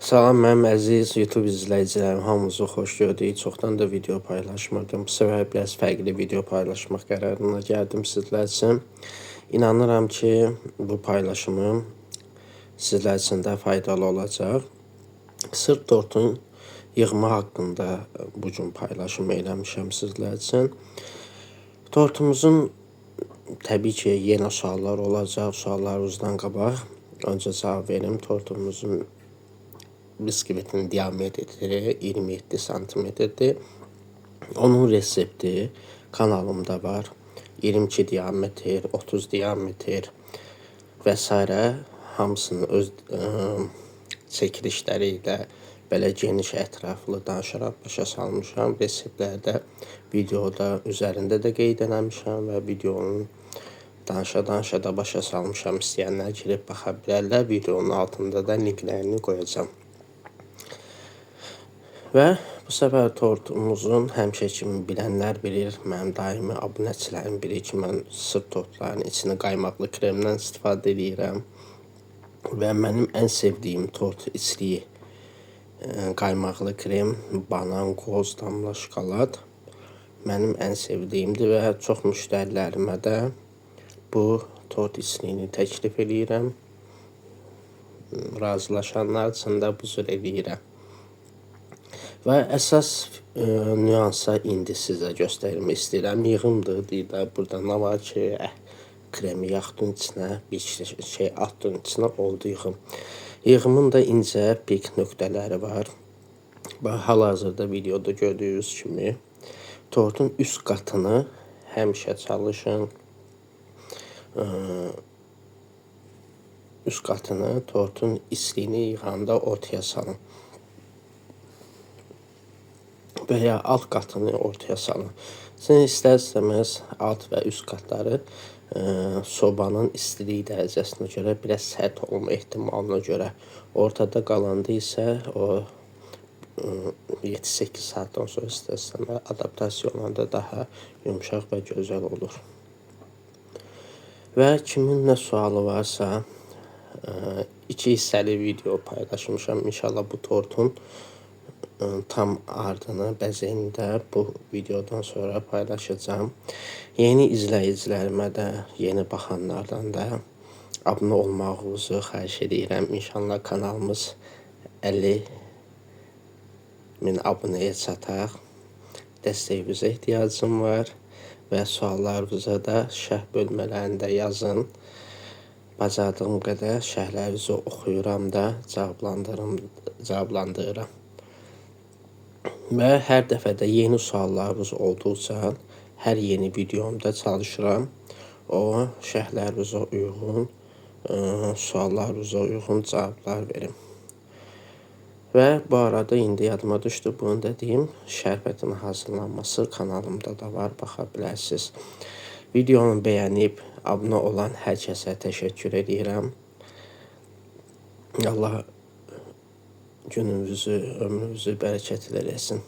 Salam mənim əziz YouTube izləyicilərim, hamınızı xoş gördük. Çoxdan da video paylaşmırdım. Bu səfər biraz fərqli video paylaşmaq qərarına gəldim sizlər üçün. İnanıram ki, bu paylaşımım sizlər üçün də faydalı olacaq. Sırf tortun yığma haqqında bugün paylaşım eləmişəm sizlər üçün. Tortumuzun təbii ki, yenə suallar olacaq. Suallarınızdan qabaq öncə cavab verim. Tortumuzun biskvitin diametri 27 santimetrdir. Onun resepti kanalımda var. 22 diametr, 30 diametr və s. hamısını öz çəkilişləri ilə belə geniş ətraflı danışaraq başa salmışam. Reseptlərdə videoda üzərində də qeyd eləmişəm və videonun danışa da başa salmışam. İstəyənlər girib baxa bilərlər. Videonun altında da linklərini qoyacağam. Və bu səfər tortumuzun həmişə kimi bilənlər bilir, mənim daimi abunəçilərim bilir ki, mən sırf tortların içini qaymaqlı kremdən istifadə edirəm. Və mənim ən sevdiyim tort içliyi qaymaqlı krem, banan, qoz, damla şokolad mənim ən sevdiyimdir və çox müştərilərimə də bu tort içliyini təklif edirəm. Razılaşanlar üçün də bu cür edirəm. Və əsas nüansa indi sizə göstərmək istəyirəm. Yığımdır, deyirlər, burada nə var ki, kremi yaxdın içinə, bir şey atdın içinə, oldu yığım. Yığımın da incə pik nöqtələri var. Hal-hazırda videoda gördüyünüz kimi tortun üst qatını həmişə çalışın. Üst qatını tortun içliyini yığanda ortaya salın. Və ya alt qatını ortaya salın. Sizin istər-istəməz alt və üst qatları sobanın istilik dərəcəsinə görə biraz sərt olma ehtimalına görə ortada qalanda isə o 7-8 saatdan sonra istər-istəməz adaptasiyonlarda daha yumuşaq və gözəl olur. Və kimin nə sualı varsa 2 hissəli video paylaşmışam. İnşallah bu tortun tam ardını, bəzəyini də bu videodan sonra paylaşacağım. Yeni izləyicilərimə də, yeni baxanlardan da abunə olmağınızı xahiş edirəm. İnşallah kanalımız 50.000 abunəyə çataq. Dəstəyinizə ehtiyacım var və suallarınızı da şərh bölmələrində yazın. Bacardığım qədər şərhlərinizi oxuyuram da, cavablandırıram. Və hər dəfə də yeni suallarınız olduqca hər yeni videomda çalışıram. O şərhlərinizə uyğun, suallarınıza uyğun cavablar verim. Və bu arada indi yadıma düşdü, bunu da deyim. Şərbətin hazırlanması kanalımda da var, baxa bilərsiniz. Videonu bəyənib abunə olan hər kəsə təşəkkür edirəm. Allah gününüzü, ömrünüzü bərəkətli eləsin.